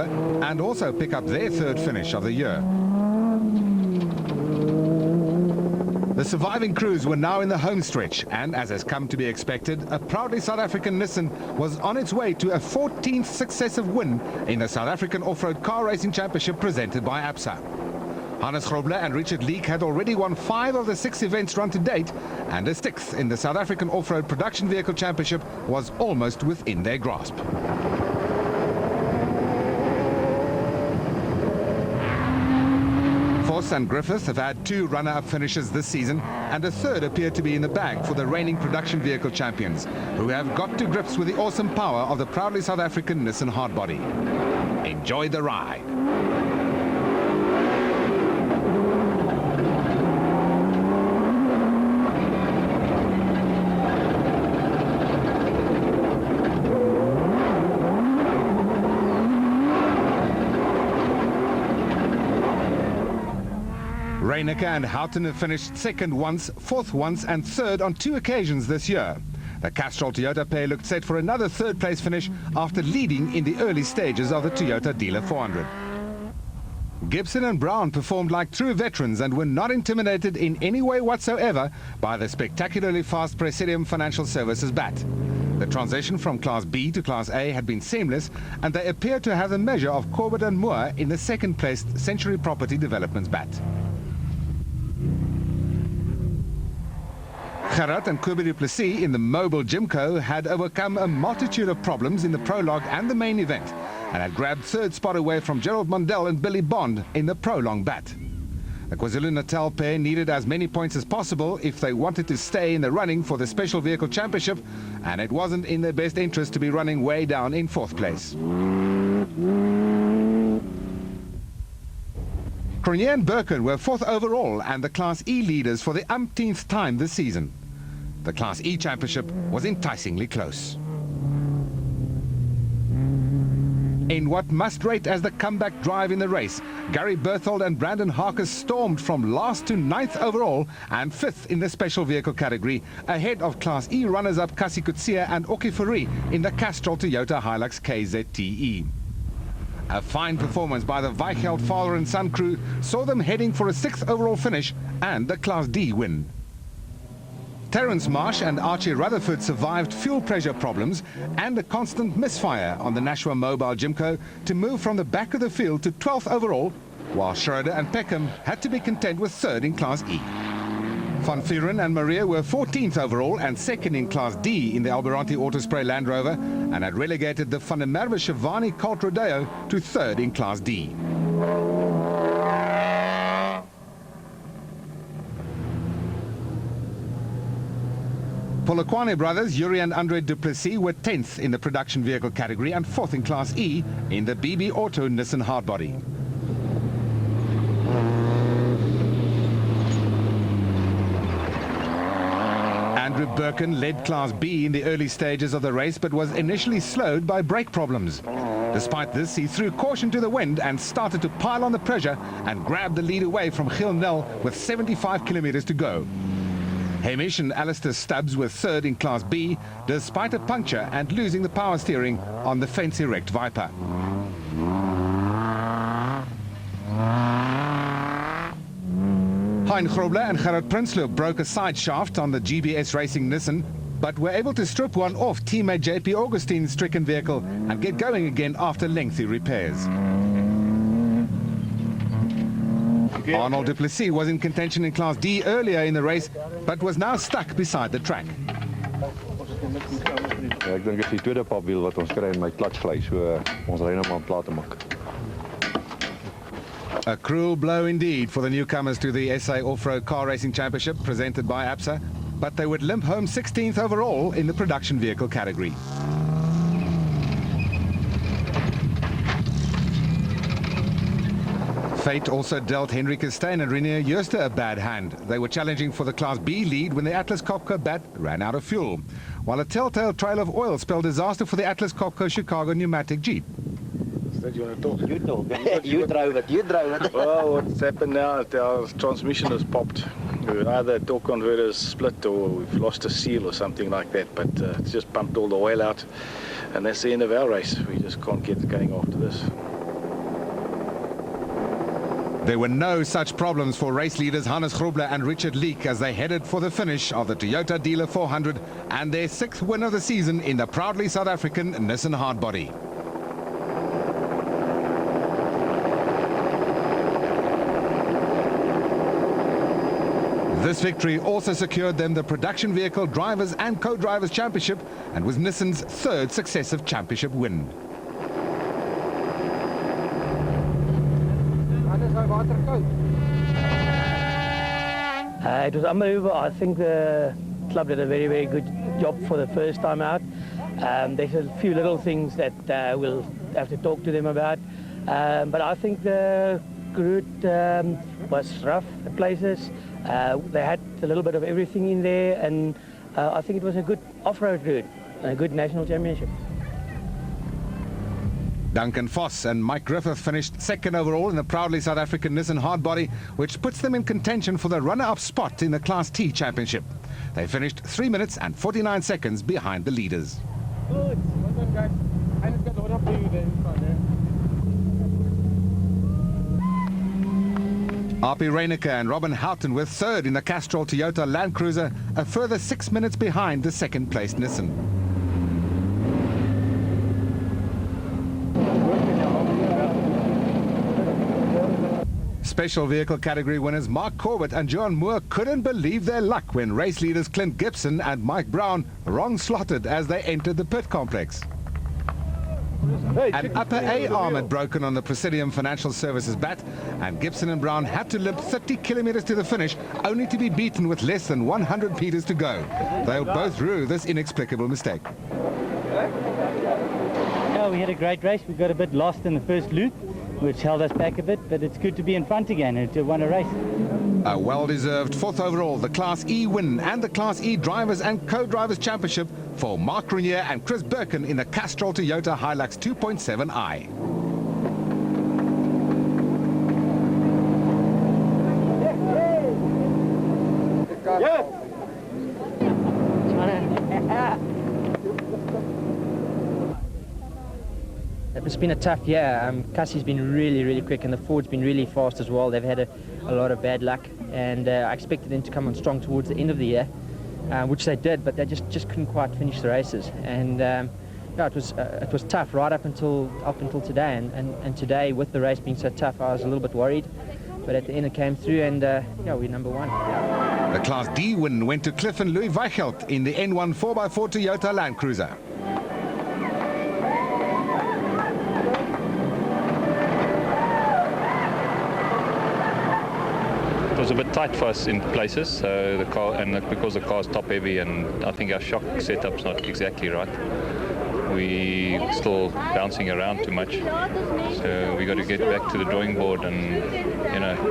other, and also pick up their third finish of the year. The surviving crews were now in the home stretch, and as has come to be expected, a proudly South African Nissan was on its way to a 14th successive win in the South African Off-Road Car Racing Championship presented by ABSA. Hannes Grobler and Richard Leek had already won 5 of the 6 events run to date, and a 6th in the South African Off-Road Production Vehicle Championship was almost within their grasp. Force and Griffith have had 2 runner-up finishes this season, and a third appeared to be in the bag for the reigning production vehicle champions, who have got to grips with the awesome power of the proudly South African Nissan hardbody. Enjoy the ride. Reyneke and Houghton have finished second once, fourth once and third on 2 occasions this year. The Castrol Toyota pair looked set for another third-place finish after leading in the early stages of the Toyota Dealer 400. Gibson and Brown performed like true veterans and were not intimidated in any way whatsoever by the spectacularly fast Presidium Financial Services bat. The transition from Class B to Class A had been seamless, and they appeared to have the measure of Corbett and Moore in the second-placed Century Property Development's bat. Gerard and Kobie du Plessis in the Mobile Jimco had overcome a multitude of problems in the prologue and the main event, and had grabbed third spot away from Gerald Mondell and Billy Bond in the prolong bat. The KwaZulu-Natal pair needed as many points as possible if they wanted to stay in the running for the Special Vehicle Championship, and it wasn't in their best interest to be running way down in 4th place. Cronje and Birkin were 4th overall and the Class E leaders for the umpteenth time this season. The Class E Championship was enticingly close. In what must rate as the comeback drive in the race, Gary Berthold and Brandon Harker stormed from last to 9th overall and 5th in the special vehicle category, ahead of Class E runners-up Kasi Kutsia and Oki Fourie in the Castrol Toyota Hilux KZTE. A fine performance by the Weichelt father and son crew saw them heading for a 6th overall finish and the Class D win. Terence Marsh and Archie Rutherford survived fuel pressure problems and a constant misfire on the Nashua Mobile Jimco to move from the back of the field to 12th overall, while Schroeder and Peckham had to be content with 3rd in Class E. Van Vuren and Maria were 14th overall and 2nd in Class D in the Almirante Autospray Land Rover, and had relegated the Van der Merwe Shivani Colt Rodeo to 3rd in Class D. Polokwane brothers Yuri and Andre du Plessis were 10th in the production vehicle category and 4th in Class E in the BB Auto Nissan hardbody. Andrew Birkin led Class B in the early stages of the race, but was initially slowed by brake problems. Despite this, he threw caution to the wind and started to pile on the pressure and grabbed the lead away from Gil Nel with 75 kilometers to go. Hamish and Alistair Stubbs were 3rd in Class B, despite a puncture and losing the power steering on the fence-erect Viper. Hein Grobler and Gerard Prinsloo broke a side shaft on the GBS Racing Nissan, but were able to strip one off teammate JP Augustine's stricken vehicle and get going again after lengthy repairs. Arnold du Plessis was in contention in Class D earlier in the race, but was now stuck beside the track. Ek dink dit is die tweede papwiel wat ons kry in my klats vlei, so ons ry nou maar plaas te maak. A cruel blow indeed for the newcomers to the SA Off-Road Car Racing Championship presented by ABSA, but they would limp home 16th overall in the production vehicle category. Fate also dealt Henrike Steyn and Renier Jooste a bad hand. They were challenging for the Class B lead when the Atlas Copco bat ran out of fuel, while a telltale trail of oil spelled disaster for the Atlas Copco Chicago pneumatic Jeep. That you want to talk? You talk. You drove it. Well, what's happened now, our transmission has popped. Either torque converter's split or we've lost a seal or something like that, but it's just pumped all the oil out. And that's the end of our race. We just can't get going after this. There were no such problems for race leaders Hannes Grobler and Richard Leek as they headed for the finish of the Toyota Dealer 400 and their 6th win of the season in the proudly South African Nissan Hardbody. This victory also secured them the Production Vehicle Drivers and Co-Drivers Championship and was Nissan's 3rd successive championship win. It was unbelievable. I think the club did a very, very good job for the first time out. There's a few little things that we'll have to talk to them about. But I think the route was rough at places. They had a little bit of everything in there, and I think it was a good off-road route, a good national championship. Duncan Voss and Mike Griffith finished 2nd overall in the proudly South African Nissan Hardbody, which puts them in contention for the runner-up spot in the Class T Championship. They finished 3 minutes and 49 seconds behind the leaders. Good. Well done, guys. I just got the one up for you there. RP Reyneke and Robin Houghton were 3rd in the Castrol Toyota Land Cruiser, a further 6 minutes behind the 2nd-placed Nissan. Special vehicle category winners Mark Corbett and John Moore couldn't believe their luck when race leaders Clint Gibson and Mike Brown wrong-slotted as they entered the pit complex. An upper A arm had broken on the Presidium Financial Services bat, and Gibson and Brown had to limp 30 kilometers to the finish, only to be beaten with less than 100 meters to go. They'll both rue this inexplicable mistake. Yeah, we had a great race. We got a bit lost in the first loop, which held us back a bit, but it's good to be in front again and to win a race. A well-deserved 4th overall, the Class E win and the Class E Drivers and Co-Drivers Championship for Mark Renier and Chris Birkin in the Castrol Toyota Hilux 2.7i. It's been a tough year. Cassie's been really, really quick, and the Ford's been really fast as well. They've had a lot of bad luck, and I expected them to come on strong towards the end of the year, which they did, but they just couldn't quite finish the races. And yeah, it was tough right up until today, and today with the race being so tough, I was a little bit worried, but at the end it came through, and yeah, we're number 1. The Class D win went to Cliff and Louis Weichelt in the N1 4x4 Toyota Land Cruiser. It was a bit tight for us in places, so the car, and because the car's top heavy, and I think our shock setup's not exactly right. We still bouncing around too much, so we got to get back to the drawing board and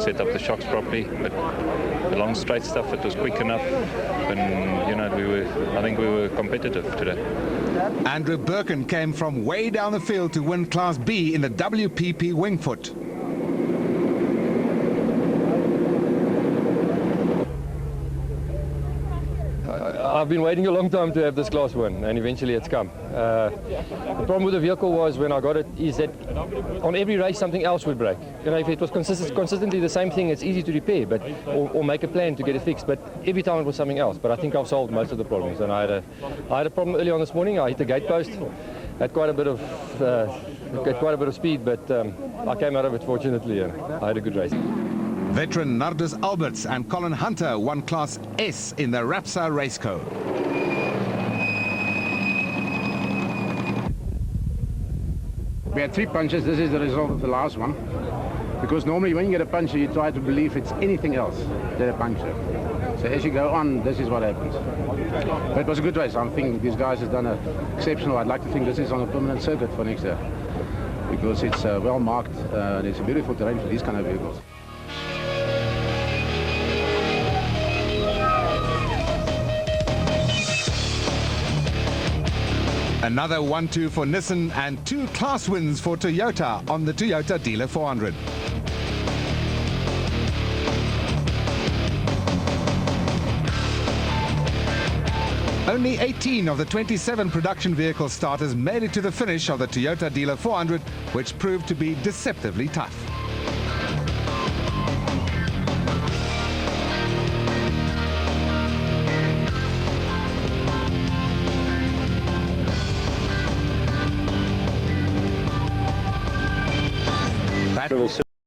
set up the shocks properly. But the long straight stuff, it was quick enough, and I think we were competitive today. Andrew Birkin came from way down the field to win Class B in the WPP Wingfoot. I've been waiting a long time to have this class win, and eventually it's come. The problem with the vehicle was, when I got it, is that on every race something else would break. If it was consistently the same thing, it's easy to repair, but or make a plan to get it fixed. But every time it was something else. But I think I've solved most of the problems. And I had a problem early on this morning. I hit the gate post, had quite a bit of speed, but I came out of it fortunately, and I had a good race. Veteran Nardus Alberts and Colin Hunter won Class S in the Rapsa Raceco. We had 3 punches. This is the result of the last one. Because normally when you get a puncture, you try to believe it's anything else than a puncture. So as you go on, this is what happens. But it was a good race. I think these guys have done exceptional. I'd like to think this is on a permanent circuit for next year, because it's well marked and it's a beautiful terrain for these kind of vehicles. Another 1-2 for Nissan and 2 class wins for Toyota on the Toyota Dealer 400. Only 18 of the 27 production vehicle starters made it to the finish of the Toyota Dealer 400, which proved to be deceptively tough. that.